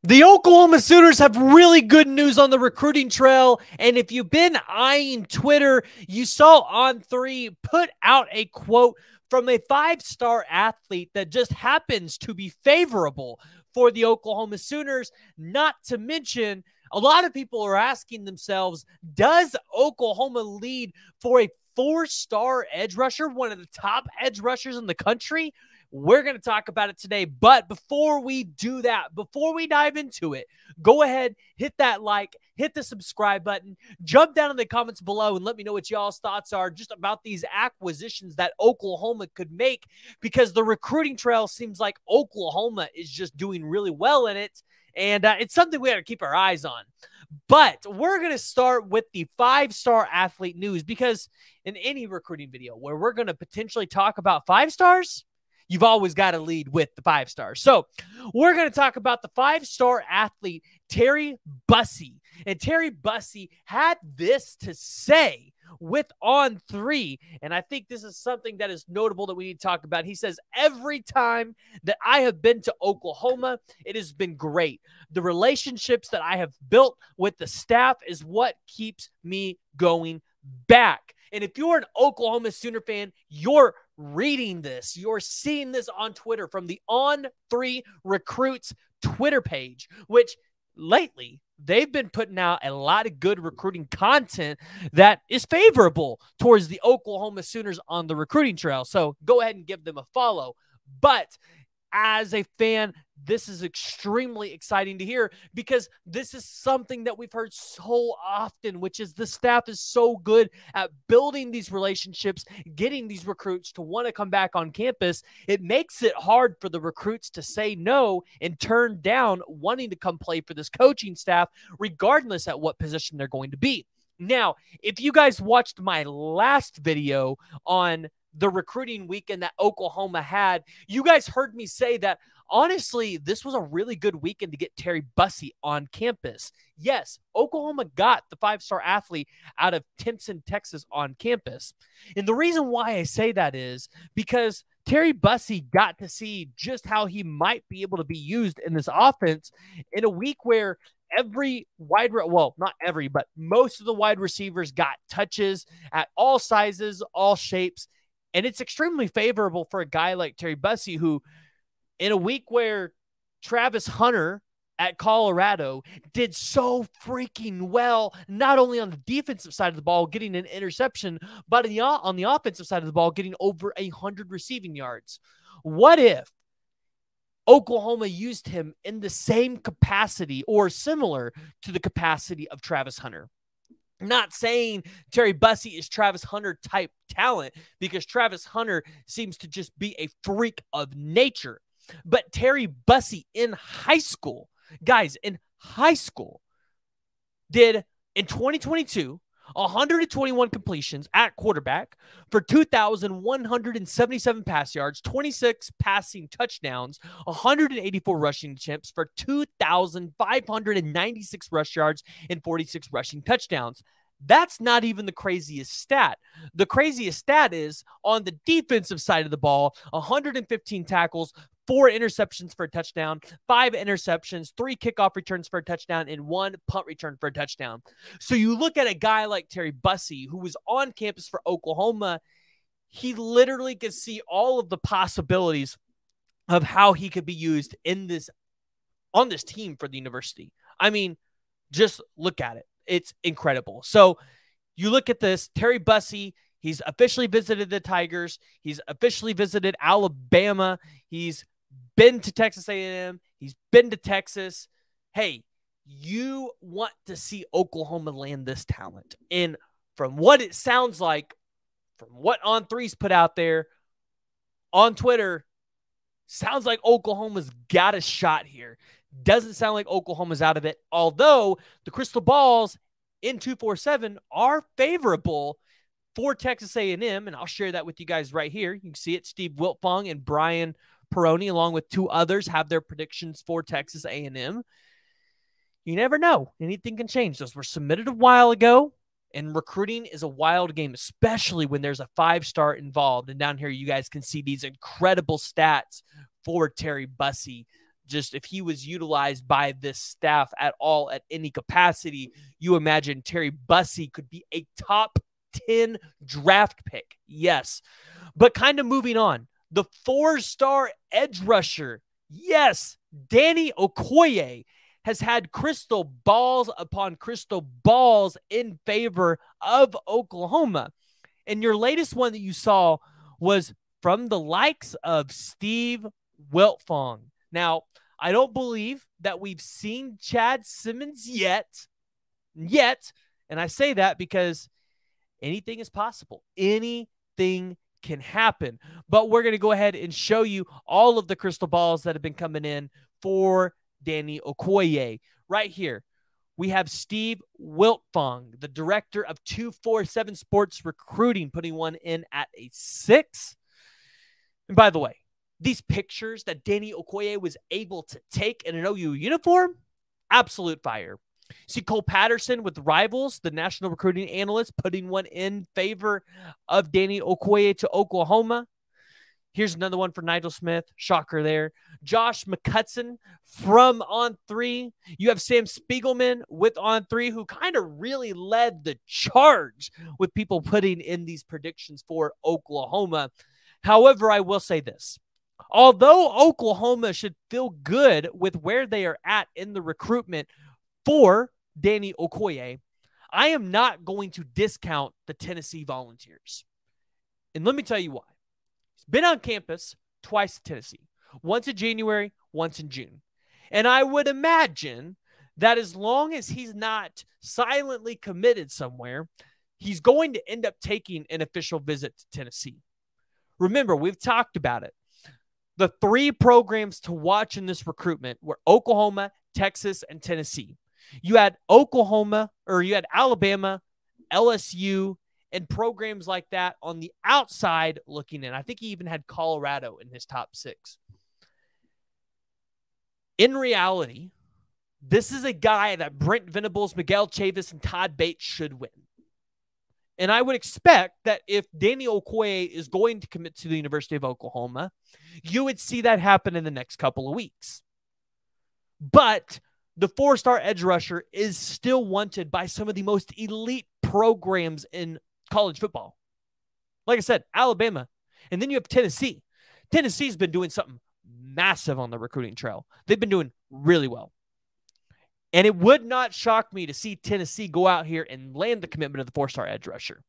The Oklahoma Sooners have really good news on the recruiting trail. And if you've been eyeing Twitter, you saw On3 put out a quote from a five-star athlete that just happens to be favorable for the Oklahoma Sooners. Not to mention, a lot of people are asking themselves, does Oklahoma lead for a four-star edge rusher, one of the top edge rushers in the country? We're going to talk about it today. But before we do that, before we dive into it, go ahead, hit that like, hit the subscribe button, jump down in the comments below and let me know what y'all's thoughts are just about these acquisitions that Oklahoma could make, because the recruiting trail seems like Oklahoma is just doing really well in it. And it's something we got to keep our eyes on. But we're going to start with the five-star athlete news, because in any recruiting video where we're going to potentially talk about five stars, you've always got to lead with the five stars. So we're going to talk about the five-star athlete, Terry Bussey. And Terry Bussey had this to say with On3, and I think this is something that is notable that we need to talk about. He says, every time that I have been to Oklahoma, it has been great. The relationships that I have built with the staff is what keeps me going back. And if you're an Oklahoma Sooner fan, you're reading this, you're seeing this on Twitter from the On3 Recruits Twitter page, which lately they've been putting out a lot of good recruiting content that is favorable towards the Oklahoma Sooners on the recruiting trail. So go ahead and give them a follow. But as a fan, this is extremely exciting to hear, because this is something that we've heard so often, which is the staff is so good at building these relationships, getting these recruits to want to come back on campus. It makes it hard for the recruits to say no and turn down wanting to come play for this coaching staff, regardless at what position they're going to be. Now, if you guys watched my last video on the recruiting weekend that Oklahoma had, you guys heard me say that, honestly, this was a really good weekend to get Terry Bussey on campus. Yes, Oklahoma got the five-star athlete out of Timpson, Texas on campus. And the reason why I say that is because Terry Bussey got to see just how he might be able to be used in this offense in a week where every not every, but most of the wide receivers got touches at all sizes, all shapes. And it's extremely favorable for a guy like Terry Bussey, who in a week where Travis Hunter at Colorado did so freaking well, not only on the defensive side of the ball, getting an interception, but on the offensive side of the ball, getting over 100 receiving yards. What if Oklahoma used him in the same capacity or similar to the capacity of Travis Hunter? Not saying Terry Bussey is Travis Hunter type talent, because Travis Hunter seems to just be a freak of nature. But Terry Bussey in high school, guys, in high school, did in 2022 121 completions at quarterback for 2,177 pass yards, 26 passing touchdowns, 184 rushing attempts for 2,596 rush yards and 46 rushing touchdowns. That's not even the craziest stat. The craziest stat is on the defensive side of the ball, 115 tackles, 4 interceptions for a touchdown, 5 interceptions, 3 kickoff returns for a touchdown, and 1 punt return for a touchdown. So you look at a guy like Terry Bussey, who was on campus for Oklahoma, he literally could see all of the possibilities of how he could be used on this team for the university. I mean, just look at it. It's incredible. So you look at this, Terry Bussey, he's officially visited the Tigers. He's officially visited Alabama. He's been to Texas A&M. He's been to Texas. Hey, you want to see Oklahoma land this talent. And from what it sounds like, from what On3's put out there on Twitter, sounds like Oklahoma's got a shot here. Doesn't sound like Oklahoma's out of it, although the crystal balls in 247 are favorable for Texas A&M, and I'll share that with you guys right here. You can see it. Steve Wiltfong and Brian Peroni, along with 2 others, have their predictions for Texas A&M. You never know. Anything can change. Those were submitted a while ago, and recruiting is a wild game, especially when there's a 5-star involved. And down here, you guys can see these incredible stats for Terry Bussey. just if he was utilized by this staff at all at any capacity, you imagine Terry Bussey could be a top 10 draft pick. Yes. But kind of moving on, the 4-star edge rusher, yes, Danny Okoye, has had crystal balls upon crystal balls in favor of Oklahoma. And your latest one that you saw was from the likes of Steve Wiltfong. Now, I don't believe that we've seen Chad Simmons yet. And I say that because anything is possible. Anything can happen. But we're going to go ahead and show you all of the crystal balls that have been coming in for Danny Okoye. Right here, we have Steve Wiltfong, the director of 247 Sports Recruiting, putting one in at a 6. And by the way, these pictures that Danny Okoye was able to take in an OU uniform, absolute fire. See Cole Patterson with Rivals, the national recruiting analyst, putting one in favor of Danny Okoye to Oklahoma. Here's another one for Nigel Smith. Shocker there. Josh McCutson from On3. You have Sam Spiegelman with On3, who kind of really led the charge with people putting in these predictions for Oklahoma. However, I will say this. Although Oklahoma should feel good with where they are at in the recruitment for Danny Okoye, I am not going to discount the Tennessee Volunteers. And let me tell you why. He's been on campus twice in Tennessee, once in January, once in June. And I would imagine that as long as he's not silently committed somewhere, he's going to end up taking an official visit to Tennessee. Remember, we've talked about it. The 3 programs to watch in this recruitment were Oklahoma, Texas, and Tennessee. You had Alabama, LSU, and programs like that on the outside looking in. I think he even had Colorado in his top 6. In reality, this is a guy that Brent Venables, Miguel Chavis, and Todd Bates should win. And I would expect that if Danny Okoye is going to commit to the University of Oklahoma, you would see that happen in the next couple of weeks. But the 4-star edge rusher is still wanted by some of the most elite programs in college football. Like I said, Alabama. And then you have Tennessee. Tennessee's been doing something massive on the recruiting trail. They've been doing really well. And it would not shock me to see Tennessee go out here and land the commitment of the 4-star edge rusher.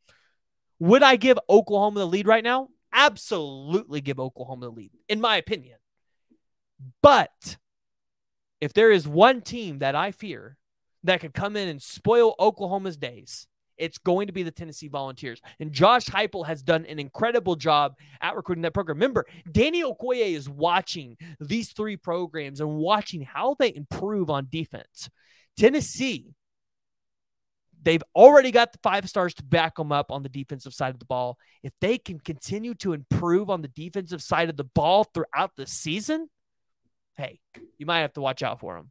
Would I give Oklahoma the lead right now? Absolutely give Oklahoma the lead, in my opinion. But if there is one team that I fear that could come in and spoil Oklahoma's days, it's going to be the Tennessee Volunteers. And Josh Heupel has done an incredible job at recruiting that program. Remember, Danny Okoye is watching these 3 programs and watching how they improve on defense. Tennessee, they've already got the 5 stars to back them up on the defensive side of the ball. If they can continue to improve on the defensive side of the ball throughout the season, hey, you might have to watch out for them.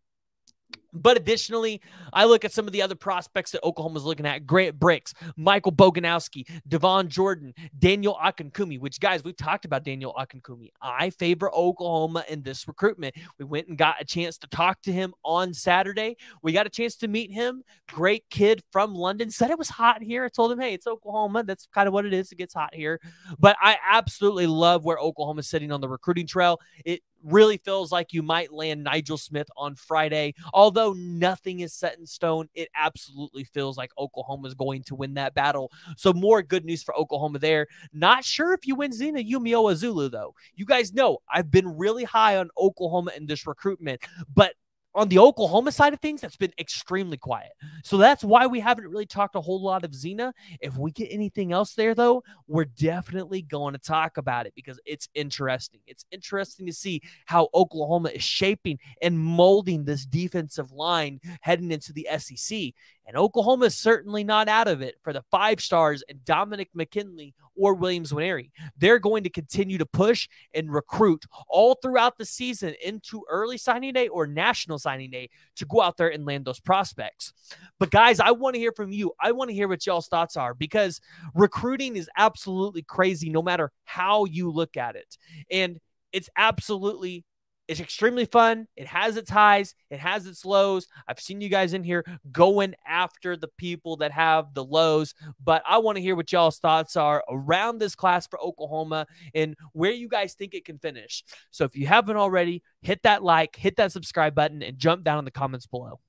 But additionally, I look at some of the other prospects that Oklahoma's looking at. Grant Bricks, Michael Boganaski, Devon Jordan, Daniel Akankumi, which, guys, we've talked about Daniel Akankumi. I favor Oklahoma in this recruitment. We went and got a chance to talk to him on Saturday. We got a chance to meet him. Great kid from London. Said it was hot here. I told him, hey, it's Oklahoma. That's kind of what it is. It gets hot here. But I absolutely love where Oklahoma's sitting on the recruiting trail. It really feels like you might land Nigel Smith on Friday. Although nothing is set in stone, it absolutely feels like Oklahoma is going to win that battle. So more good news for Oklahoma there. Not sure if you win Zena Yumio Azulu, though. You guys know I've been really high on Oklahoma in this recruitment, but on the Oklahoma side of things, that's been extremely quiet. So that's why we haven't really talked a whole lot of Zena. If we get anything else there, though, we're definitely going to talk about it because it's interesting. It's interesting to see how Oklahoma is shaping and molding this defensive line heading into the SEC. And Oklahoma is certainly not out of it for the 5 stars and Dominic McKinley or Williams Winery. They're going to continue to push and recruit all throughout the season into early signing day or national signing day to go out there and land those prospects. But guys, I want to hear from you. I want to hear what y'all's thoughts are because recruiting is absolutely crazy no matter how you look at it. And it's absolutely It's extremely fun. It has its highs. It has its lows. I've seen you guys in here going after the people that have the lows, but I want to hear what y'all's thoughts are around this class for Oklahoma and where you guys think it can finish. So if you haven't already, hit that like, hit that subscribe button, and jump down in the comments below.